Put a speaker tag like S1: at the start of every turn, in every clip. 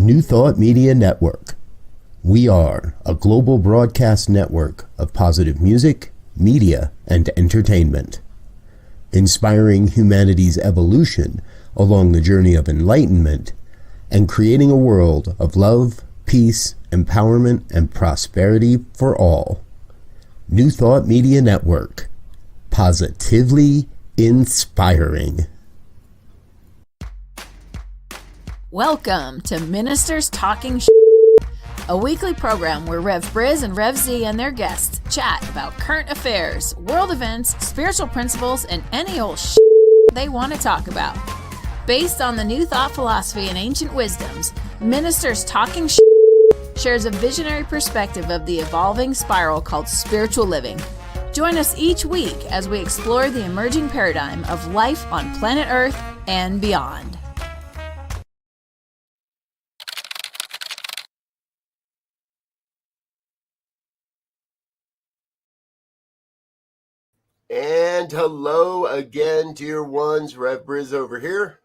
S1: New Thought Media Network. We are a global broadcast network of positive music, media, and entertainment, inspiring humanity's evolution along the journey of enlightenment and creating a world of love, peace, empowerment, and prosperity for all. New Thought Media Network. Positively inspiring.
S2: Welcome to Ministers Talking a weekly program where Rev Briz and Rev Z and their guests chat about current affairs, world events, spiritual principles, and any old they want to talk about. Based on the New Thought philosophy and ancient wisdoms, Ministers Talking shares a visionary perspective of the evolving spiral called spiritual living. Join us each week as we explore the emerging paradigm of life on planet Earth and beyond.
S3: And hello again, dear ones. Rev Briz over here.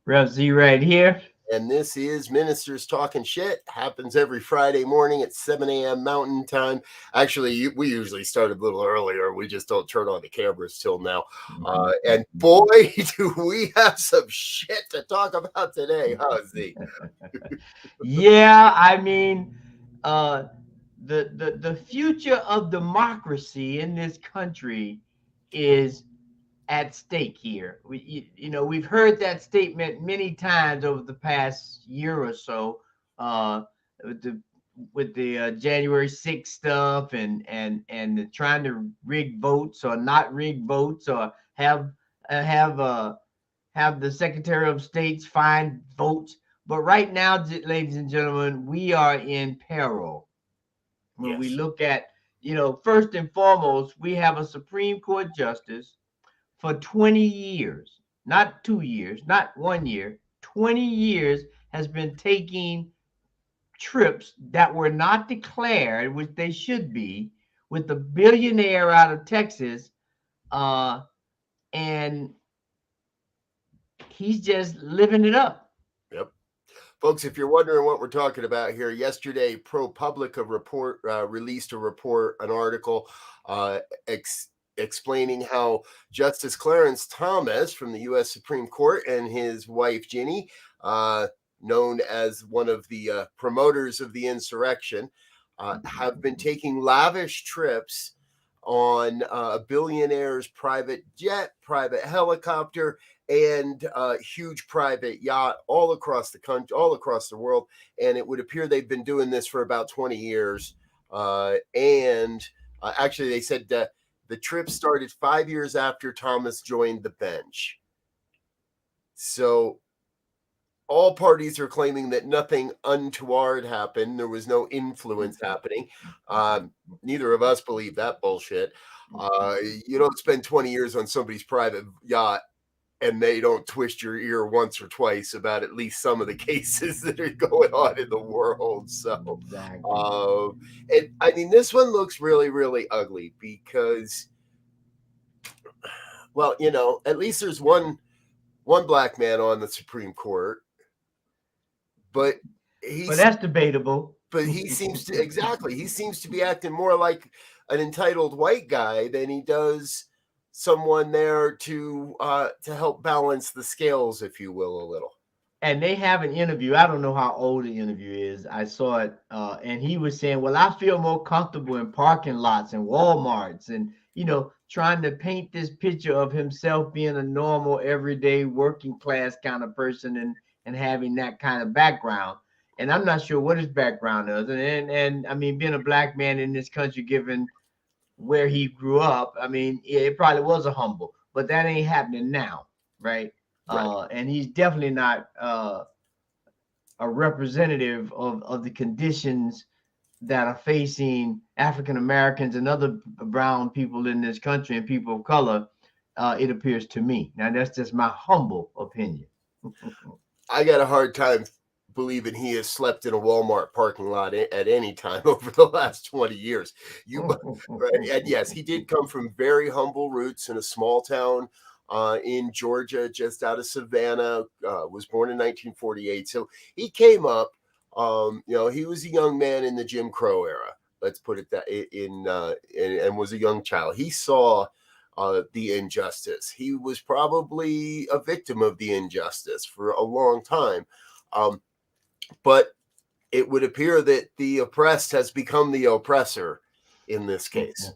S4: Rev Z right here.
S3: And this is Ministers Talking Shit. Happens every Friday morning at 7 a.m. Mountain Time. Actually, we usually start a little earlier. We just don't turn on the cameras till now. And boy, do we have some shit to talk about today, huh, Z?
S4: Yeah, I mean, the future of democracy in this country is at stake here. We've heard that statement many times over the past year or so, with the January 6th stuff and trying to rig votes or not rig votes or have the Secretary of State's find votes. But right now, ladies and gentlemen, we are in peril. When we look at, first and foremost, we have a Supreme Court justice for 20 years, not 2 years, not 1 year, 20 years has been taking trips that were not declared, which they should be, with the billionaire out of Texas, and he's just living it up.
S3: Yep. Folks, if you're wondering what we're talking about here, yesterday ProPublica released an article explaining how Justice Clarence Thomas from the U.S. Supreme Court and his wife Ginny, known as one of the promoters of the insurrection, have been taking lavish trips on a billionaire's private jet, private helicopter, and huge private yacht all across the country, all across the world. And it would appear they've been doing this for about 20 years. Actually, they said that the trip started 5 years after Thomas joined the bench. So all parties are claiming that nothing untoward happened. There was no influence happening. Neither of us believe that bullshit. You don't spend 20 years on somebody's private yacht and they don't twist your ear once or twice about at least some of the cases that are going on in the world. So, and I mean, this one looks really, really ugly because, well, at least there's one black man on the Supreme Court, but
S4: that's debatable.
S3: But he seems to be acting more like an entitled white guy than he does someone there to help balance the scales, if you will, a little.
S4: And they have an interview. I don't know how old the interview is. I saw it, and he was saying, well, I feel more comfortable in parking lots and Walmarts and, trying to paint this picture of himself being a normal, everyday, working class kind of person and having that kind of background. And I'm not sure what his background is. And I mean, being a black man in this country, given where he grew up, I mean, it probably was a humble, but that ain't happening now, right? And he's definitely not a representative of the conditions that are facing African Americans and other brown people in this country and people of color, it appears to me. Now, that's just my humble opinion.
S3: I got a hard time believing he has slept in a Walmart parking lot at any time over the last 20 years. And yes, he did come from very humble roots in a small town in Georgia, just out of Savannah, was born in 1948. So he came up He was a young man in the Jim Crow era. Let's put it that and was a young child. He saw the injustice. He was probably a victim of the injustice for a long time. But it would appear that the oppressed has become the oppressor in this case.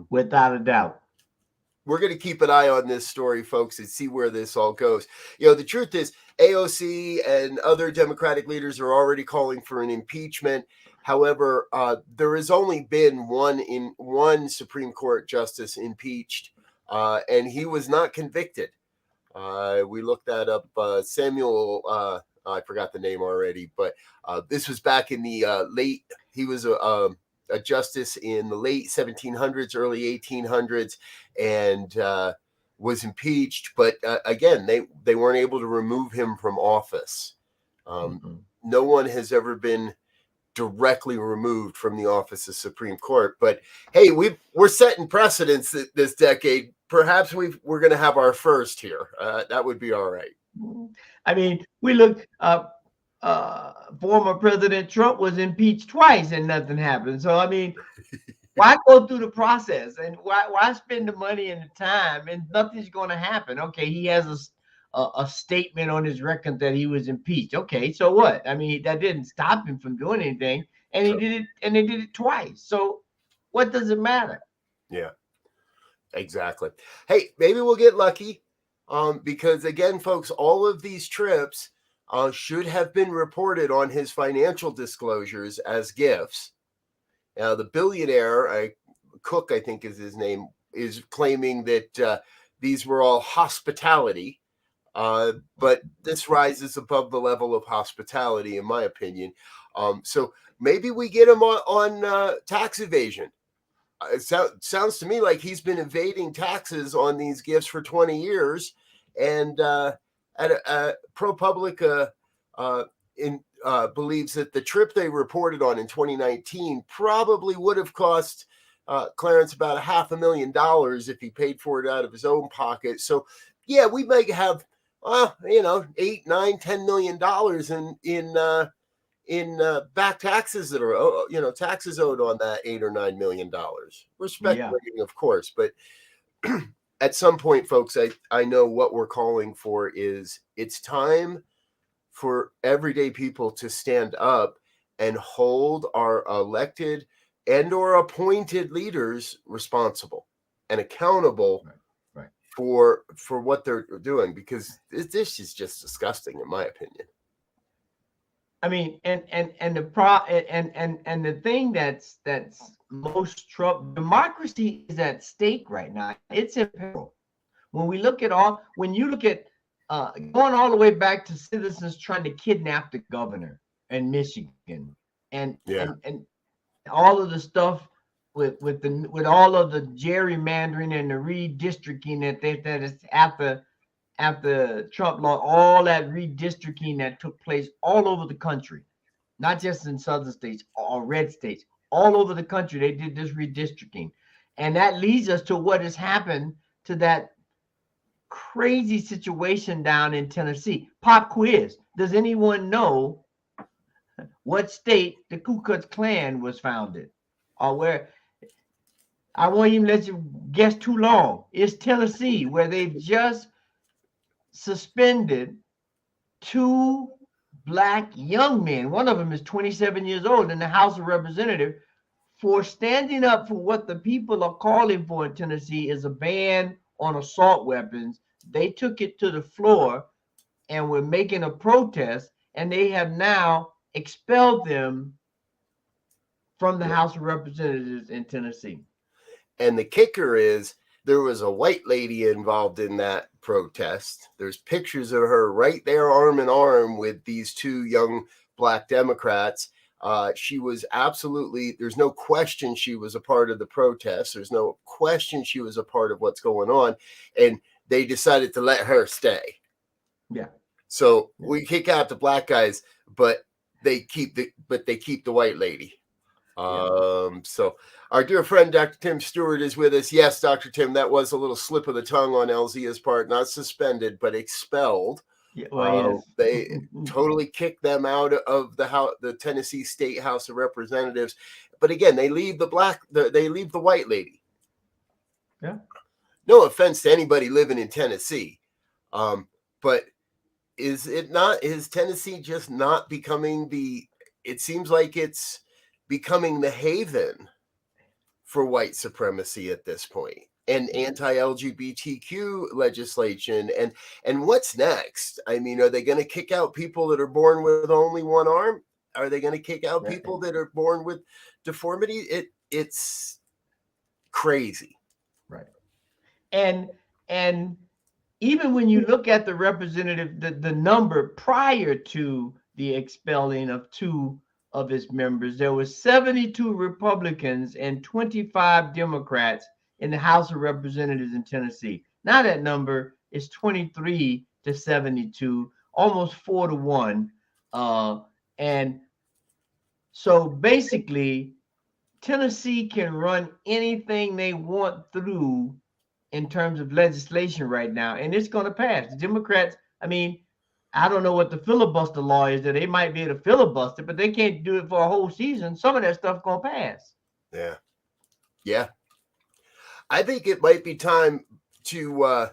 S4: Without a doubt.
S3: We're going to keep an eye on this story, folks, and see where this all goes. The truth is AOC and other Democratic leaders are already calling for an impeachment. However, there has only been one Supreme Court justice impeached, and he was not convicted. We looked that up. Samuel, I forgot the name already, but this was back in the late. He was a justice in the late 1700s, early 1800s, and was impeached. But again, they weren't able to remove him from office. No one has ever been directly removed from the office of Supreme Court. But hey, we're setting precedents this decade. Perhaps we're going to have our first here. That would be all right.
S4: I mean, we look up. Former President Trump was impeached twice and nothing happened. So, I mean, why go through the process and why spend the money and the time and nothing's going to happen? Okay, he has a statement on his record that he was impeached. Okay, so what? I mean, that didn't stop him from doing anything, and he did it, and they did it twice. So, what does it matter?
S3: Yeah, exactly. Hey, maybe we'll get lucky, because again, folks, all of these trips should have been reported on his financial disclosures as gifts. Now, the billionaire, Cook, I think is his name, is claiming that these were all hospitality. But this rises above the level of hospitality, in my opinion. So maybe we get him on tax evasion. It sounds to me like he's been evading taxes on these gifts for 20 years. And ProPublica believes that the trip they reported on in 2019 probably would have cost Clarence about $500,000 if he paid for it out of his own pocket. So, yeah, we might have, $8, $9, $10 million in back taxes that are, taxes owed on that $8 or $9 million. We're speculating, of course, but at some point, folks, I know what we're calling for is it's time for everyday people to stand up and hold our elected and or appointed leaders responsible and accountable for what they're doing, because this is just disgusting, in my opinion.
S4: I mean, and the thing that's most Trump, democracy is at stake right now. It's in peril. When you look at going all the way back to citizens trying to kidnap the governor in Michigan, and all of the stuff with all of the gerrymandering and the redistricting that is after Trump law, all that redistricting that took place all over the country, not just in southern states or red states, all over the country. They did this redistricting, and that leads us to what has happened to that crazy situation down in Tennessee. Pop quiz. Does anyone know what state the Ku Klux Klan was founded, or where? I won't even let you guess too long. It's Tennessee, where they've just suspended 2 black young men. One of them is 27 years old in the House of Representatives for standing up for what the people are calling for in Tennessee is a ban on assault weapons. They took it to the floor and were making a protest, and they have now expelled them from the House of Representatives in Tennessee.
S3: And the kicker is there was a white lady involved in that protest. There's pictures of her right there arm in arm with these 2 young black Democrats. She was absolutely, there's no question she was a part of the protest. There's no question she was a part of what's going on. And they decided to let her stay.
S4: Yeah.
S3: So we kick out the black guys, but they keep the white lady. So our dear friend, Dr. Tim Stewart, is with us. Yes, Dr. Tim, that was a little slip of the tongue on Elzia's part, not suspended, but expelled.
S4: Yeah, well, yes.
S3: They totally kicked them out of the Tennessee State House of Representatives. But again, they leave they leave the white lady.
S4: Yeah.
S3: No offense to anybody living in Tennessee, but is Tennessee just not becoming it seems like it's becoming the haven for white supremacy at this point, and anti-LGBTQ legislation, and what's next? I mean, are they going to kick out people that are born with only one arm? Are they going to kick out people that are born with deformity? It's crazy.
S4: Right. And even when you look at the representative, the number prior to the expelling of 2 of its members, there were 72 Republicans and 25 Democrats in the House of Representatives in Tennessee. Now that number is 23 to 72, almost 4 to 1. And so basically, Tennessee can run anything they want through in terms of legislation right now, and it's going to pass. The Democrats, I mean, I don't know what the filibuster law is, that they might be able to filibuster, but they can't do it for a whole season. Some of that stuff going to pass.
S3: Yeah. I think it might be time to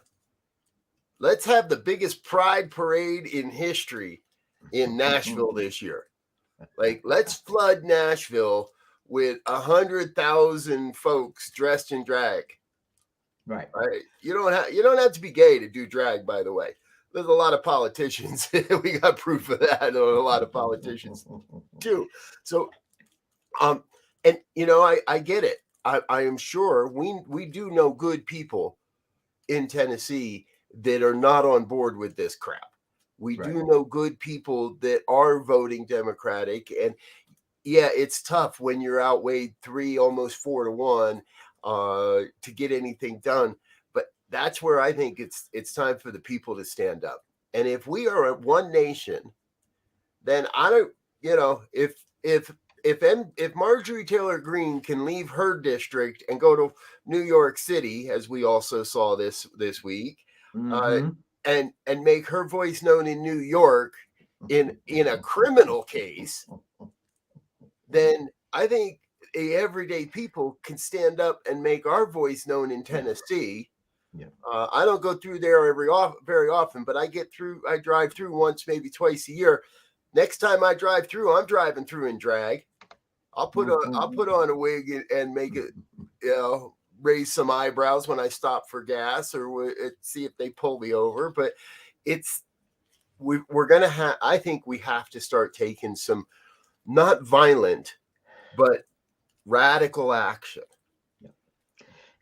S3: let's have the biggest pride parade in history in Nashville this year. Like, let's flood Nashville with 100,000 folks dressed in drag.
S4: Right.
S3: You don't have to be gay to do drag, by the way. There's a lot of politicians. We got proof of that. A lot of politicians too. So, and I get it. I am sure we do know good people in Tennessee that are not on board with this crap. We do know good people that are voting Democratic, and yeah, it's tough when you're outweighed 3, almost 4 to 1 to get anything done. But that's where I think it's time for the people to stand up. And if we are a one nation, then I don't, if Marjorie Taylor Greene can leave her district and go to New York City, as we also saw this week, and make her voice known in New York in a criminal case, then I think everyday people can stand up and make our voice known in Tennessee. Yeah. I don't go through there very often, but I drive through once, maybe twice a year. Next time I drive through, I'm driving through in drag. I'll put on a wig and make it, raise some eyebrows when I stop for gas or see if they pull me over. But we're going to have, I think we have to start taking some, not violent, but radical action.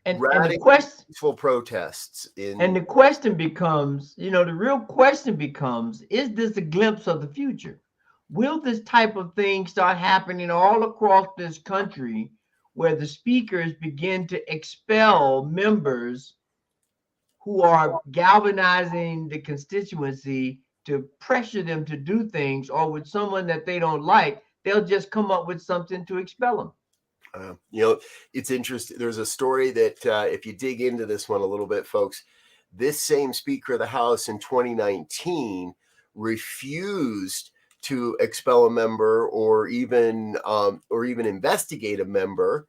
S4: And the
S3: peaceful protests.
S4: And the question becomes, the real question becomes, is this a glimpse of the future? Will this type of thing start happening all across this country, where the speakers begin to expel members who are galvanizing the constituency to pressure them to do things, or with someone that they don't like, they'll just come up with something to expel them?
S3: It's interesting. There's a story that if you dig into this one a little bit, folks, this same Speaker of the House in 2019 refused to expel a member or even investigate a member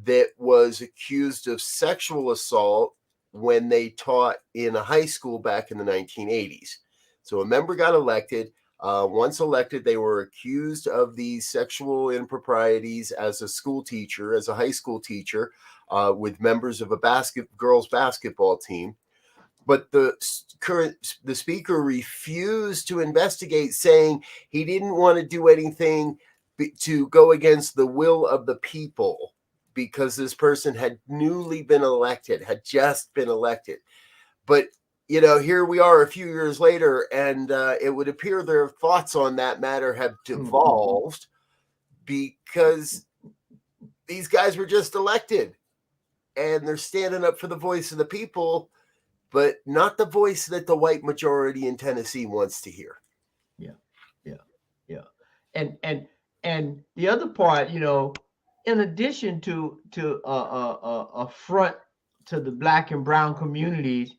S3: that was accused of sexual assault when they taught in a high school back in the 1980s. So a member got elected. Once elected, they were accused of these sexual improprieties as a school teacher, as a high school teacher, with members of a girls basketball team. But the speaker refused to investigate, saying he didn't want to do anything to go against the will of the people, because this person had had just been elected. But here we are a few years later, and it would appear their thoughts on that matter have devolved, because these guys were just elected and they're standing up for the voice of the people, but not the voice that the white majority in Tennessee wants to hear.
S4: Yeah. And the other part, in addition to affront to the Black and brown communities,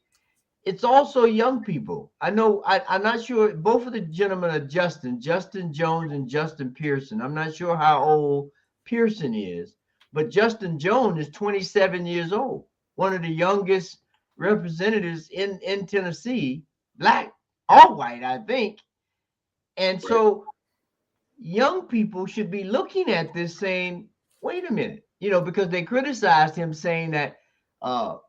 S4: it's also young people. I know, I'm not sure, both of the gentlemen are Justin Jones and Justin Pearson. I'm not sure how old Pearson is, but Justin Jones is 27 years old, one of the youngest representatives in Tennessee, black, all white, I think. And so young people should be looking at this saying, wait a minute, because they criticized him saying that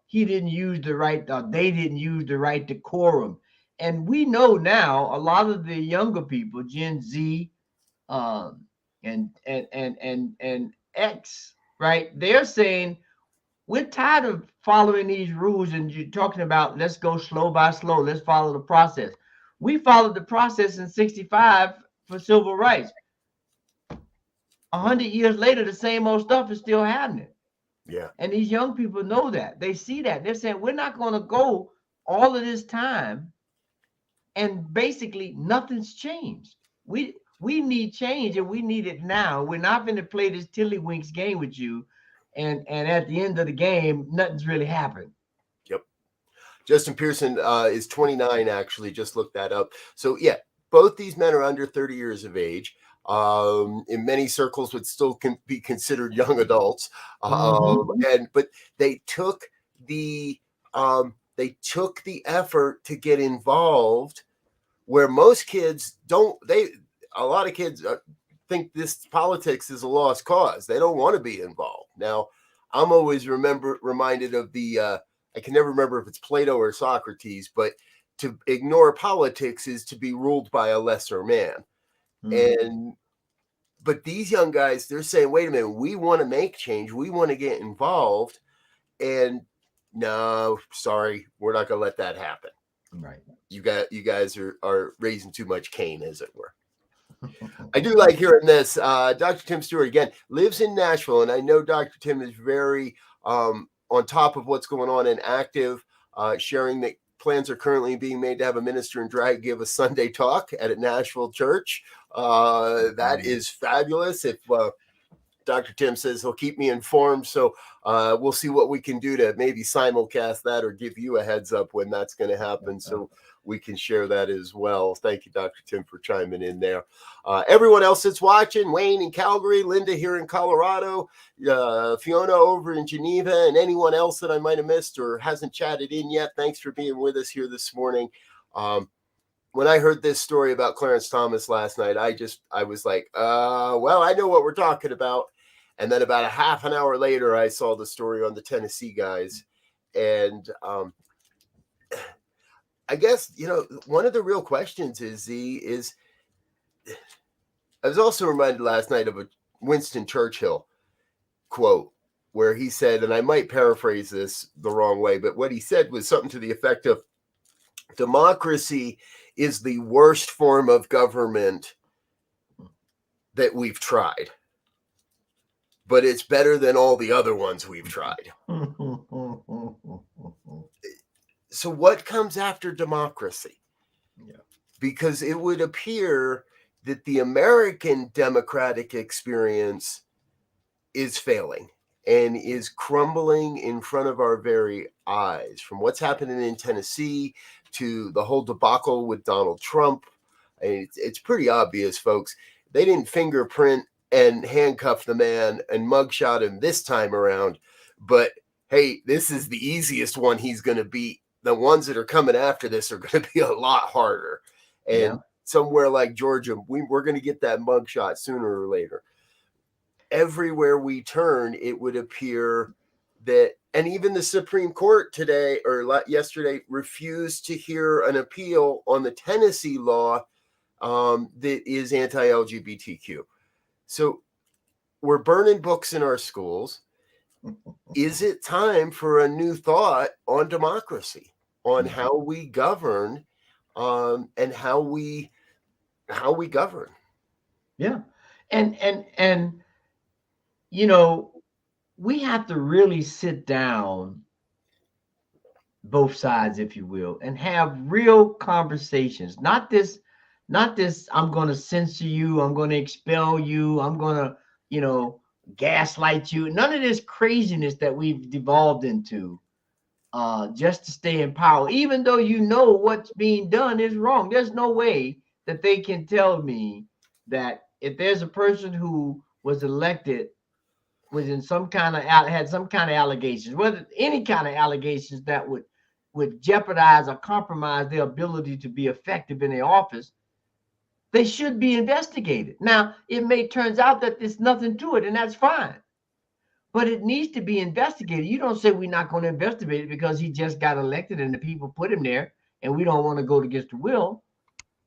S4: he didn't use the right, they didn't use the right decorum. And we know now a lot of the younger people, Gen Z, and X, right? They're saying we're tired of following these rules, and you're talking about let's go slow by slow, let's follow the process. We followed the process in '65 for civil rights. 100 years later, the same old stuff is still happening.
S3: Yeah.
S4: And these young people know that. They see that. They're saying, we're not going to go all of this time and basically nothing's changed. We need change, and we need it now. We're not going to play this tiddlywinks game with you. And at the end of the game, nothing's really happened.
S3: Yep. Justin Pearson is 29, actually. Just looked that up. So, yeah, both these men are under 30 years of age. In many circles would still be considered young adults. But they took the effort to get involved where most kids don't. A lot of kids think this politics is a lost cause. They don't want to be involved. Now, I'm always reminded of the I can never remember if it's Plato or Socrates, but to ignore politics is to be ruled by a lesser man. But these young guys, they're saying, wait a minute, we want to make change. We want to get involved. And no, sorry, we're not going to let that happen.
S4: Right.
S3: You guys are raising too much cane, as it were. I do like hearing this. Dr. Tim Stewart, again, lives in Nashville. And I know Dr. Tim is very on top of what's going on and active, sharing that plans are currently being made to have a minister in drag give a Sunday talk at a Nashville church. That is fabulous. If Dr. Tim says he'll keep me informed, so we'll see what we can do to maybe simulcast that or give you a heads up when that's going to happen, so we can share that as well. Thank you, Dr. Tim, for chiming in there. Everyone else that's watching, Wayne in Calgary, Linda here in Colorado, Fiona over in Geneva, and anyone else that I might have missed or hasn't chatted in yet, thanks for being with us here this morning. When I heard this story about Clarence Thomas last night, I was like, well, I know what we're talking about. And then about a half an hour later, I saw the story on the Tennessee guys. And I guess, one of the real questions is I was also reminded last night of a Winston Churchill quote where he said, and I might paraphrase this the wrong way, but what he said was something to the effect of, democracy is the worst form of government that we've tried, but it's better than all the other ones we've tried. So what comes after democracy? Yeah. Because it would appear that the American democratic experience is failing and is crumbling in front of our very eyes, from what's happening in Tennessee to the whole debacle with Donald Trump. It's pretty obvious, folks. They didn't fingerprint and handcuff the man and mugshot him this time around. But, hey, this is the easiest one he's going to beat. The ones that are coming after this are going to be a lot harder. And somewhere like Georgia, we're going to get that mugshot sooner or later. Everywhere we turn, it would appear that, and even the Supreme Court today or yesterday refused to hear an appeal on the Tennessee law that is anti-LGBTQ. So we're burning books in our schools. Is it time for a new thought on democracy, on how we govern, and how we govern?
S4: Yeah, and we have to really sit down, both sides, if you will, and have real conversations. Not this, I'm going to censor you, I'm going to expel you, I'm going to, gaslight you. None of this craziness that we've devolved into. just to stay in power, even though you know what's being done is wrong. There's no way that they can tell me that if there's a person who was elected was in some kind of had some kind of allegations, whether any kind of allegations that would jeopardize or compromise their ability to be effective in their office, they should be investigated. Now, it may turns out that there's nothing to it, and that's fine. But it needs to be investigated. You don't say we're not going to investigate it because he just got elected and the people put him there, and we don't want to go against the will.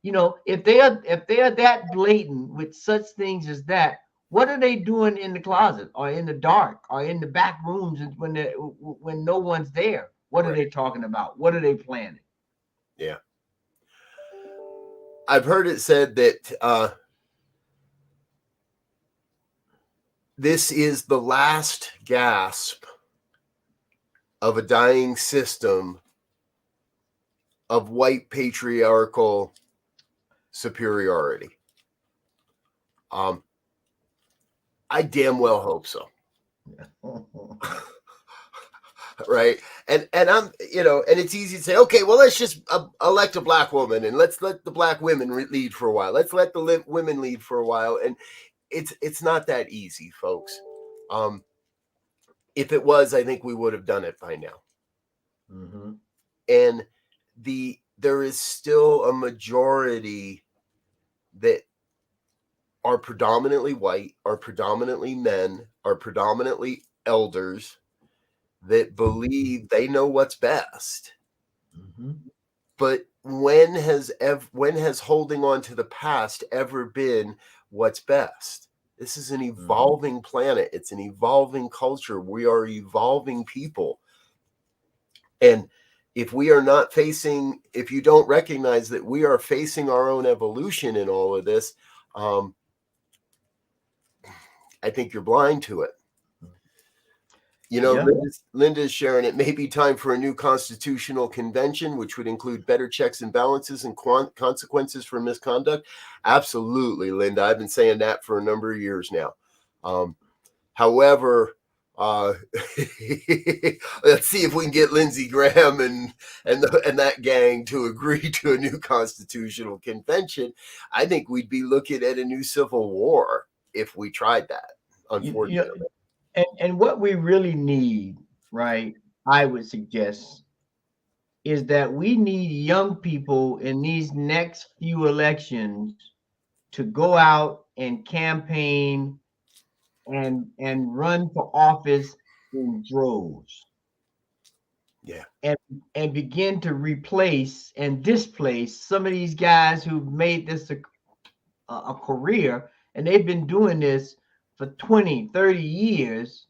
S4: You know, if they're that blatant with such things as that, what are they doing in the closet or in the dark or in the back rooms when no one's there? What are they talking about? What are they planning?
S3: Yeah. I've heard it said that this is the last gasp of a dying system of white patriarchal superiority. I damn well hope so. Right. And I'm, you know, and it's easy to say, okay, well, let's just elect a black woman and let's let the black women lead for a while. Let's let the women lead for a while. And it's not that easy, folks. If it was, I think we would have done it by now.
S4: Mm-hmm.
S3: And there is still a majority that are predominantly white, are predominantly men, are predominantly elders that believe they know what's best.
S4: Mm-hmm.
S3: But when has holding on to the past ever been what's best? This is an evolving planet. It's an evolving culture. We are evolving people. And if we are not facing, if you don't recognize that we are facing our own evolution in all of this, I think you're blind to it. You know, yeah. Linda's sharing, it may be time for a new constitutional convention, which would include better checks and balances and consequences for misconduct. Absolutely, Linda. I've been saying that for a number of years now. However, let's see if we can get Lindsey Graham and that gang to agree to a new constitutional convention. I think we'd be looking at a new civil war if we tried that, unfortunately.
S4: And what we really need, right, I would suggest, is that we need young people in these next few elections to go out and campaign and run for office in droves.
S3: Yeah.
S4: And begin to replace and displace some of these guys who've made this a career, and they've been doing this for 20, 30 years,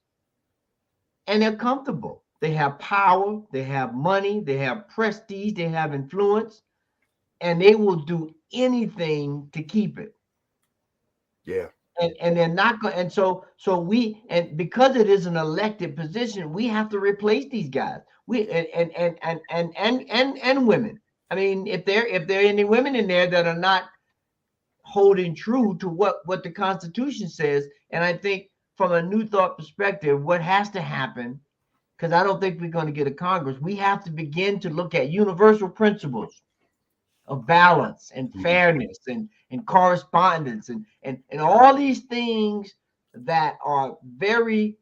S4: and they're comfortable. They have power, they have money, they have prestige, they have influence, and they will do anything to keep it.
S3: Yeah.
S4: And they're not going. And so because it is an elected position, we have to replace these guys. And women. I mean, if there are any women in there that are not holding true to what the Constitution says, and I think from a New Thought perspective, what has to happen, because I don't think we're going to get a Congress, we have to begin to look at universal principles of balance and fairness and correspondence and all these things that are very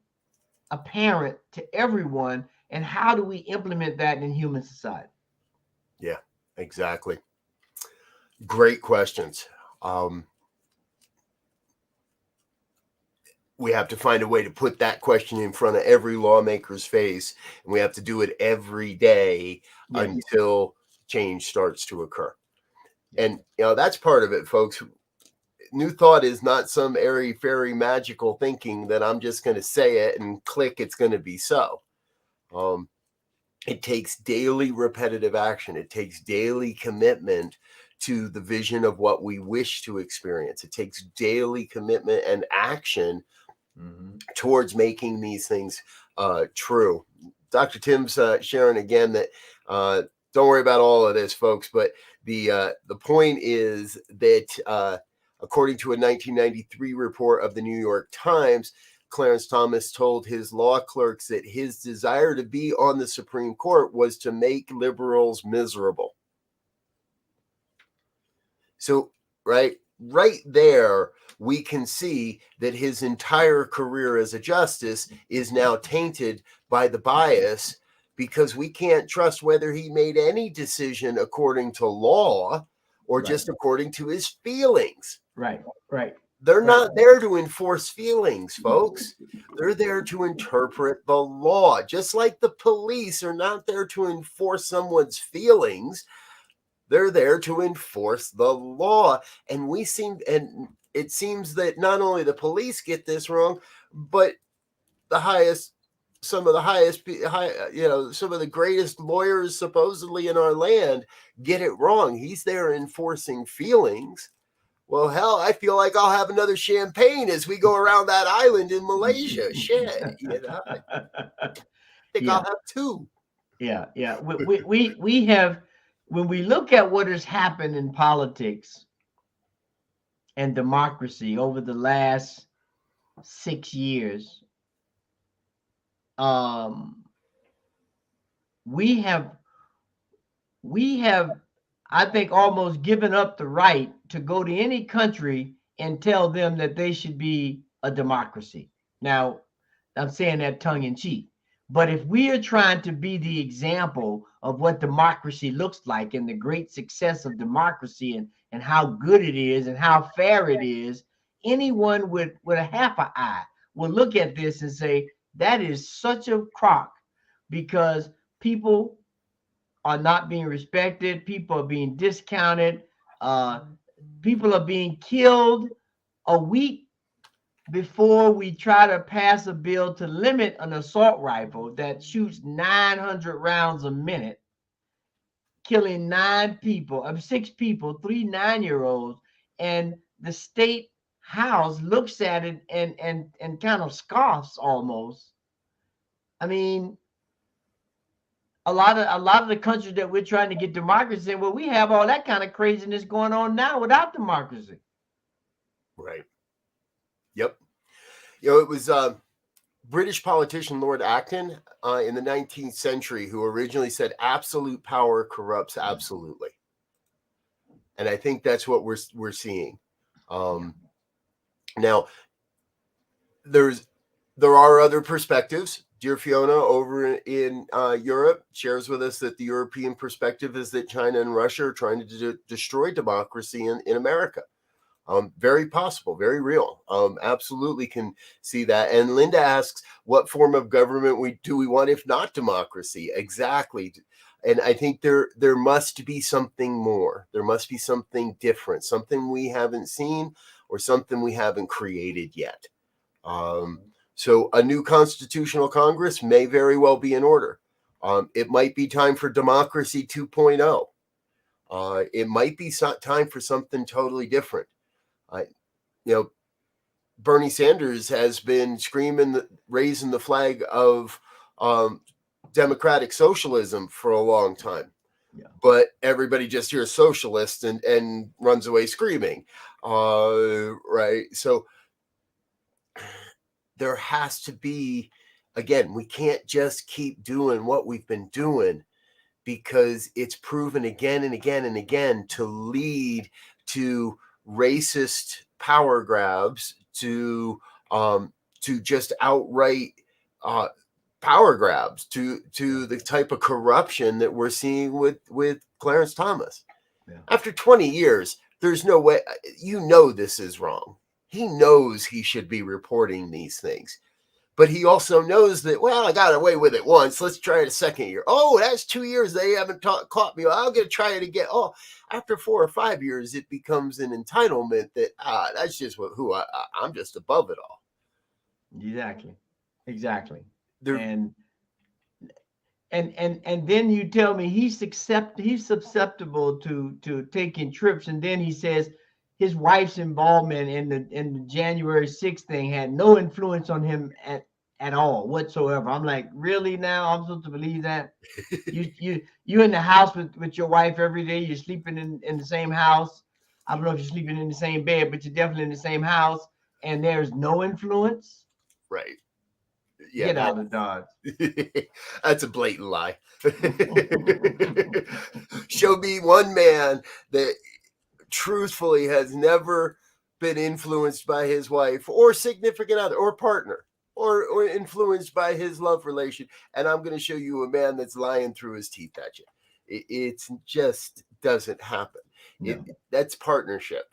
S4: apparent to everyone, and how do we implement that in human society?
S3: Yeah, exactly. Great questions. We have to find a way to put that question in front of every lawmaker's face, and we have to do it every day until change starts to occur. And, you know, that's part of it, folks. New Thought is not some airy fairy magical thinking that I'm just going to say it and click, it's going to be so. It takes daily repetitive action. It takes daily commitment to the vision of what we wish to experience. It takes daily commitment and action towards making these things true. Dr. Tim's sharing again that don't worry about all of this, folks, but the point is that according to a 1993 report of the New York Times, Clarence Thomas told his law clerks that his desire to be on the Supreme Court was to make liberals miserable. So, right there, we can see that his entire career as a justice is now tainted by the bias, because we can't trust whether he made any decision according to law or just according to his feelings.
S4: Right.
S3: They're not there to enforce feelings, folks. They're there to interpret the law. Just like the police are not there to enforce someone's feelings, they're there to enforce the law. And it seems that not only the police get this wrong, but some of the greatest lawyers supposedly in our land get it wrong. He's there enforcing feelings. Well, hell, I feel like I'll have another champagne as we go around that island in Malaysia. Shit, I think I'll have two.
S4: Yeah. We have, when we look at what has happened in politics and democracy over the last 6 years, we have, I think, almost given up the right to go to any country and tell them that they should be a democracy. Now, I'm saying that tongue in cheek, but if we are trying to be the example of what democracy looks like and the great success of democracy and how good it is and how fair it is, anyone with a half an eye will look at this and say, that is such a crock, because people are not being respected. People are being discounted. People are being killed a week before we try to pass a bill to limit an assault rifle that shoots 900 rounds a minute, killing 6 people, 3 9-year-olds, and the state house looks at it and kind of scoffs almost. I mean, a lot of the countries that we're trying to get democracy in, well, we have all that kind of craziness going on now without democracy.
S3: Right. Yep. It was British politician Lord Acton in the 19th century who originally said absolute power corrupts absolutely. And I think that's what we're seeing. Now, there are other perspectives. Dear Fiona over in Europe shares with us that the European perspective is that China and Russia are trying to destroy democracy in America. Very possible, very real. Absolutely can see that. And Linda asks, what form of government do we want if not democracy? Exactly. And I think there must be something more. There must be something different, something we haven't seen or something we haven't created yet. So a new constitutional Congress may very well be in order. It might be time for democracy 2.0. It might be time for something totally different. Bernie Sanders has been raising the flag of democratic socialism for a long time. Yeah. But everybody just hears socialist and runs away screaming. Right. So there has to be, again, we can't just keep doing what we've been doing, because it's proven again and again and again to lead to racist power grabs, to just outright power grabs, to the type of corruption that we're seeing with Clarence Thomas. Yeah. After 20 years, there's no way, this is wrong. He knows he should be reporting these things, but he also knows that, well, I got away with it once. Let's try it a second year. Oh, that's 2 years. They haven't caught me. Well, I'm going to try it again. Oh, after 4 or 5 years, it becomes an entitlement that that's just I'm just above it all.
S4: Exactly. And then you tell me he's susceptible to taking trips, and then he says his wife's involvement in the January 6th thing had no influence on him at all whatsoever. I'm like, really now? I'm supposed to believe that? you in the house with your wife every day. You're sleeping in the same house. I don't know if you're sleeping in the same bed, but you're definitely in the same house, and there's no influence.
S3: Right.
S4: Yeah, get out of Dodge.
S3: That's a blatant lie. Show me one man that truthfully has never been influenced by his wife or significant other or partner or influenced by his love relation, and I'm going to show you a man that's lying through his teeth at you. It just doesn't happen. No. That's partnership.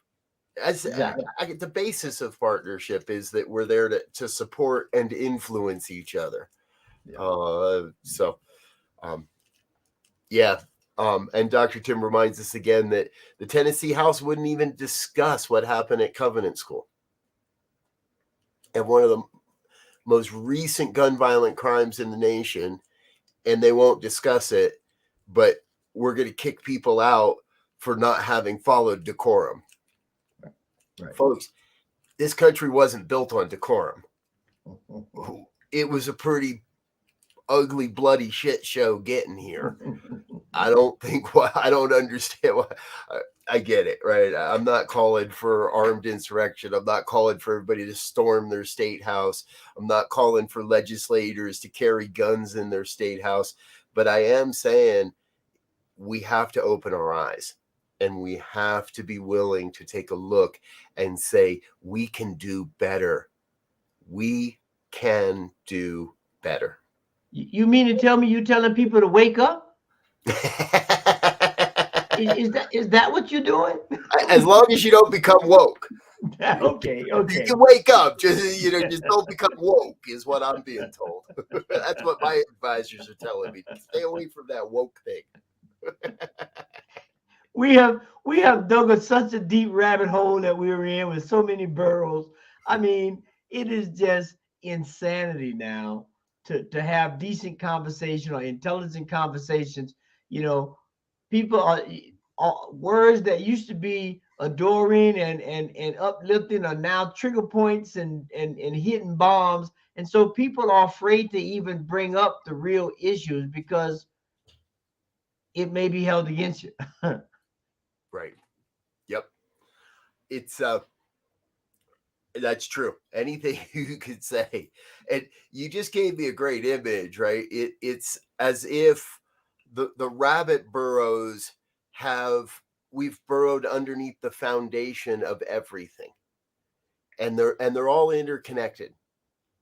S3: Exactly. The basis of partnership is that we're there to support and influence each other. Yeah. And Dr. Tim reminds us again that the Tennessee House wouldn't even discuss what happened at Covenant School. And one of the most recent gun violent crimes in the nation, and they won't discuss it, but we're going to kick people out for not having followed decorum. Right. Folks, this country wasn't built on decorum. It was a pretty ugly, bloody shit show getting here. I don't understand why. I get it, right? I'm not calling for armed insurrection. I'm not calling for everybody to storm their state house. I'm not calling for legislators to carry guns in their state house. But I am saying we have to open our eyes. And we have to be willing to take a look and say, we can do better. We can do better.
S4: You mean to tell me you're telling people to wake up? is that what you're doing?
S3: As long as you don't become woke.
S4: Okay.
S3: You can wake up. Just don't become woke is what I'm being told. That's what my advisors are telling me. Stay away from that woke thing.
S4: We have dug such a deep rabbit hole that we were in with so many burrows. I mean, it is just insanity now to have decent conversation or intelligent conversations. People are words that used to be adoring and uplifting are now trigger points and hitting bombs. And so people are afraid to even bring up the real issues because it may be held against you.
S3: Right. Yep. It's that's true. Anything you could say. And you just gave me a great image, right? It's as if the rabbit burrows we've burrowed underneath the foundation of everything. And they're all interconnected.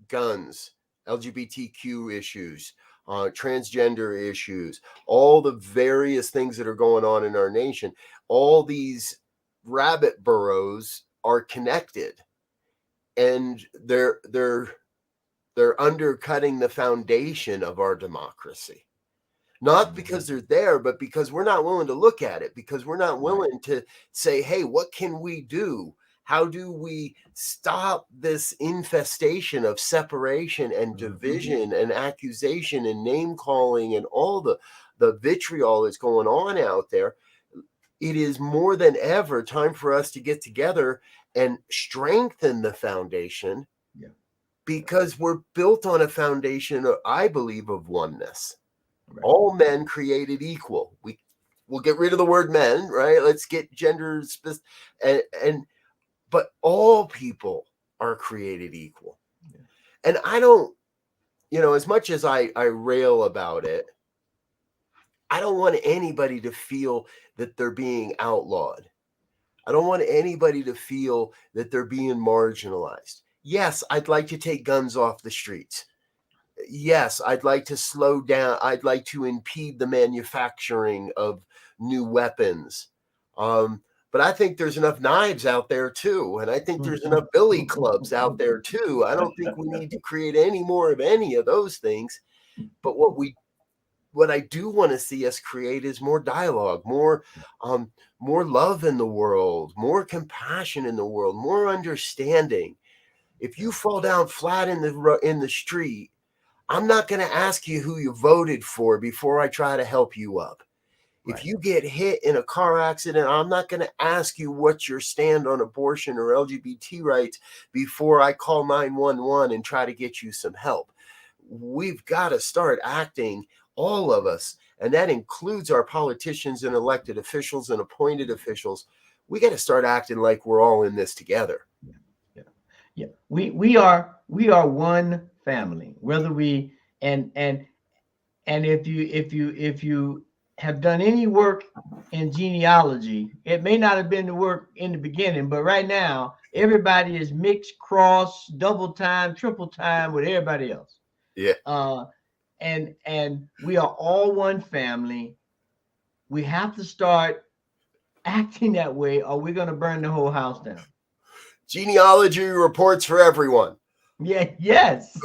S3: Guns, LGBTQ issues, transgender issues, all the various things that are going on in our nation, all these rabbit burrows are connected, and they're undercutting the foundation of our democracy. Not because they're there, but because we're not willing to look at it, because we're not willing to say, hey, what can we do? How do we stop this infestation of separation and division and accusation and name calling and all the vitriol that's going on out there? It is more than ever time for us to get together and strengthen the foundation, because we're built on a foundation, I believe, of oneness. Right. All men created equal. We'll get rid of the word men, right? Let's get gender specific, but all people are created equal. Yeah. And I don't, as much as I rail about it, I don't want anybody to feel that they're being outlawed. I don't want anybody to feel that they're being marginalized. Yes, I'd like to take guns off the streets. Yes, I'd like to slow down. I'd like to impede the manufacturing of new weapons. But I think there's enough knives out there too. And I think there's enough billy clubs out there too. I don't think we need to create any more of any of those things. But what I do want to see us create is more dialogue, more love in the world, more compassion in the world, more understanding. If you fall down flat in the street, I'm not going to ask you who you voted for before I try to help you up. Right. If you get hit in a car accident, I'm not going to ask you what's your stand on abortion or LGBT rights before I call 911 and try to get you some help. We've got to start acting, all of us, and that includes our politicians and elected officials and appointed officials. We got to start acting like we're all in this together.
S4: Yeah, we are one family. Whether we and if you have done any work in genealogy, it may not have been the work in the beginning, but right now everybody is mixed, cross, double time, triple time with everybody else.
S3: Yeah.
S4: And we are all one family. We have to start acting that way, or we're gonna burn the whole house down.
S3: Genealogy reports for everyone.
S4: Yeah, yes,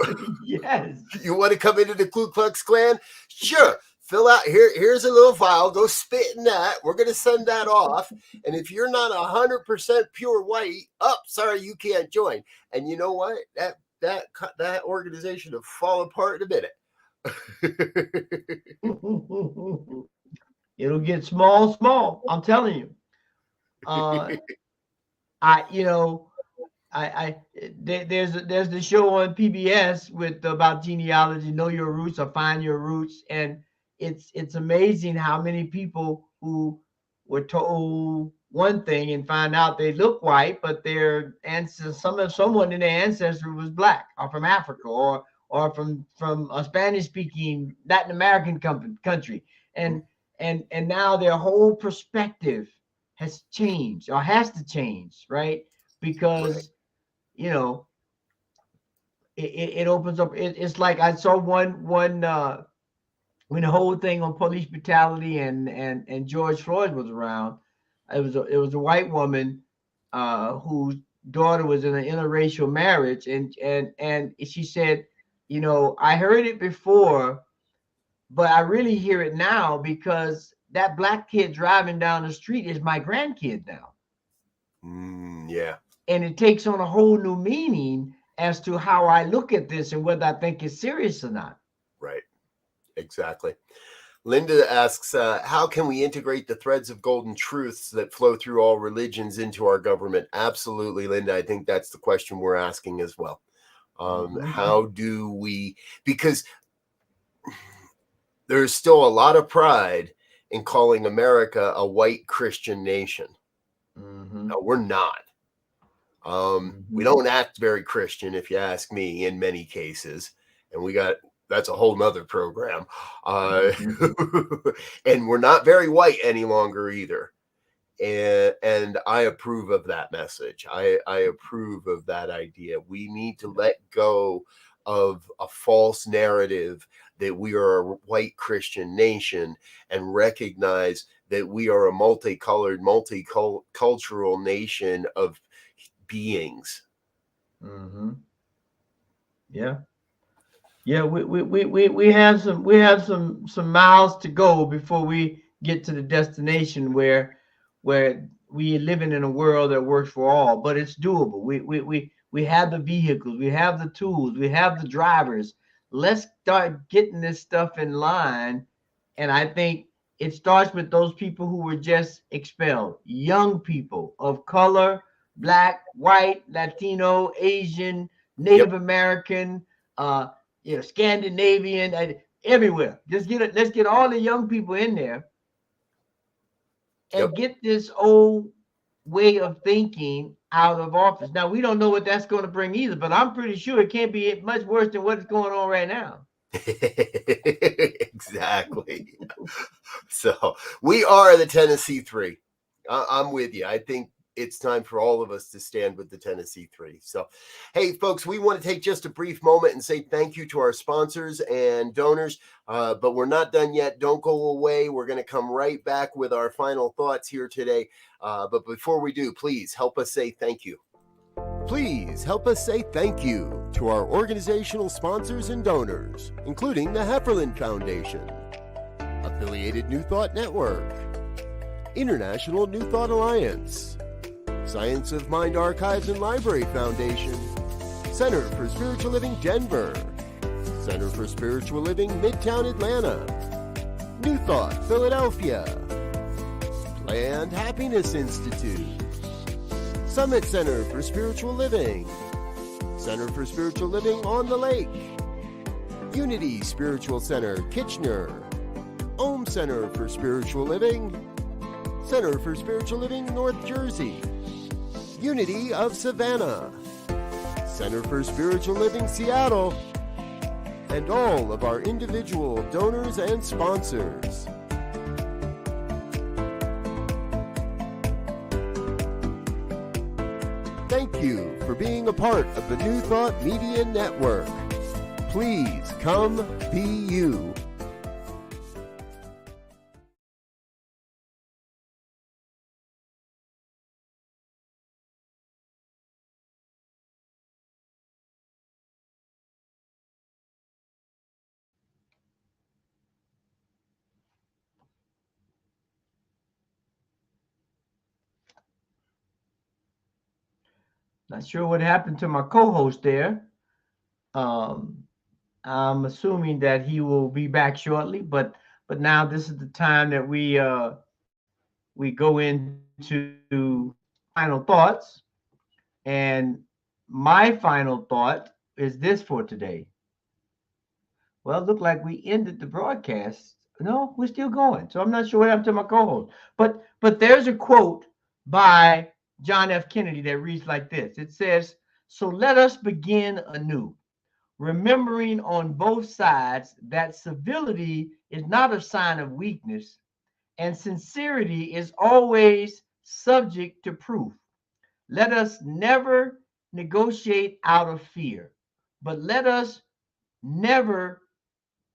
S4: yes.
S3: You want to come into the Ku Klux Klan? Sure. Fill out here's a little file. Go spit in that. We're going to send that off. And if you're not 100% pure white, sorry, you can't join. And you know what? That organization will fall apart in a minute.
S4: It'll get small. I'm telling you. There's the show on PBS about genealogy, Know Your Roots or Find Your Roots, and it's amazing how many people who were told one thing and find out they look white, but their ancestors, someone in their ancestry was black or from Africa or from a Spanish-speaking Latin American country, and now their whole perspective has changed or has to change, right? Because it opens up. It's like I saw one when the whole thing on police brutality and George Floyd was around. It was a white woman whose daughter was in an interracial marriage, and she said, I heard it before, but I really hear it now because that black kid driving down the street is my grandkid now.
S3: Yeah.
S4: And it takes on a whole new meaning as to how I look at this and whether I think it's serious or not.
S3: Right. Exactly. Linda asks, how can we integrate the threads of golden truths that flow through all religions into our government? Absolutely, Linda. I think that's the question we're asking as well. How do we, because there's still a lot of pride in calling America a white Christian nation. No, we're not. We don't act very Christian, if you ask me, in many cases. And that's a whole nother program. And we're not very white any longer either. And I approve of that message. I approve of that idea. We need to let go of a false narrative that we are a white Christian nation and recognize that we are a multicolored, multicultural nation of beings.
S4: Yeah. We have some miles to go before we get to the destination where we living in a world that works for all, but it's doable. We have the vehicles, we have the tools, we have the drivers. Let's start getting this stuff in line. And I think it starts with those people who were just expelled, young people of color, black, white, Latino, Asian, Native American, Scandinavian, everywhere. Let's get all the young people in there and get this old way of thinking out of office. Now, we don't know what that's going to bring either, but I'm pretty sure it can't be much worse than what's going on right now.
S3: Exactly. So we are the Tennessee Three. I'm with you. I think it's time for all of us to stand with the Tennessee Three. So, hey, folks, we want to take just a brief moment and say thank you to our sponsors and donors, but we're not done yet. Don't go away. We're going to come right back with our final thoughts here today. But before we do, please help us say thank you. Please help us say thank you to our organizational sponsors and donors, including the Hefferland Foundation, Affiliated New Thought Network, International New Thought Alliance, Science of Mind Archives and Library Foundation, Center for Spiritual Living Denver, Center for Spiritual Living Midtown Atlanta, New Thought Philadelphia, Planned Happiness Institute, Summit Center for Spiritual Living, Center for Spiritual Living on the Lake, Unity Spiritual Center Kitchener, Om Center for Spiritual Living, Center for Spiritual Living North Jersey, Unity of Savannah, Center for Spiritual Living Seattle, and all of our individual donors and sponsors. Thank you for being a part of the New Thought Media Network. Please come be you.
S4: Not sure what happened to my co-host there. I'm assuming that he will be back shortly, but now this is the time that we go into final thoughts. And my final thought is this for today. Well, it looked like we ended the broadcast. No, we're still going. So I'm not sure what happened to my co-host. But there's a quote by John F. Kennedy that reads like this. It says, "So let us begin anew, remembering on both sides that civility is not a sign of weakness, and sincerity is always subject to proof. Let us never negotiate out of fear, but let us never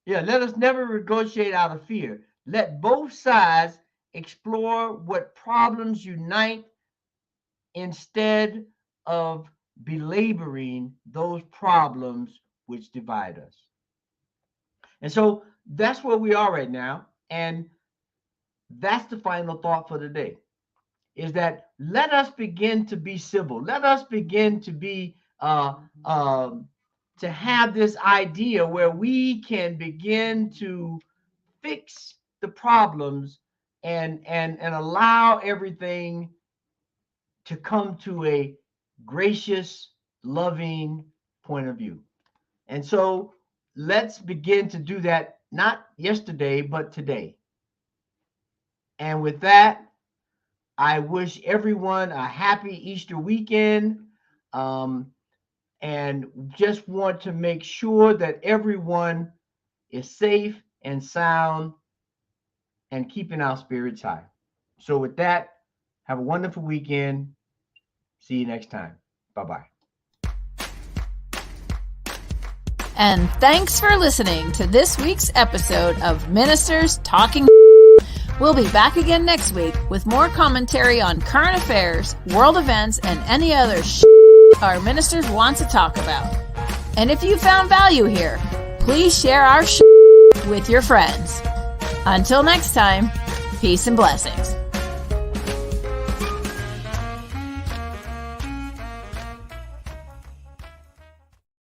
S4: negotiate out of fear. Let both sides explore what problems unite instead of belaboring those problems which divide us." And so that's where we are right now. And that's the final thought for today, is that let us begin to be civil. Let us begin to be to have this idea where we can begin to fix the problems and allow everything to come to a gracious, loving point of view. And so let's begin to do that, not yesterday, but today. And with that, I wish everyone a happy Easter weekend, and just want to make sure that everyone is safe and sound and keeping our spirits high. So with that, have a wonderful weekend. See you next time. Bye-bye.
S2: And thanks for listening to this week's episode of Ministers Talking. We'll be back again next week with more commentary on current affairs, world events, and any other our ministers want to talk about. And if you found value here, please share our with your friends. Until next time, peace and blessings.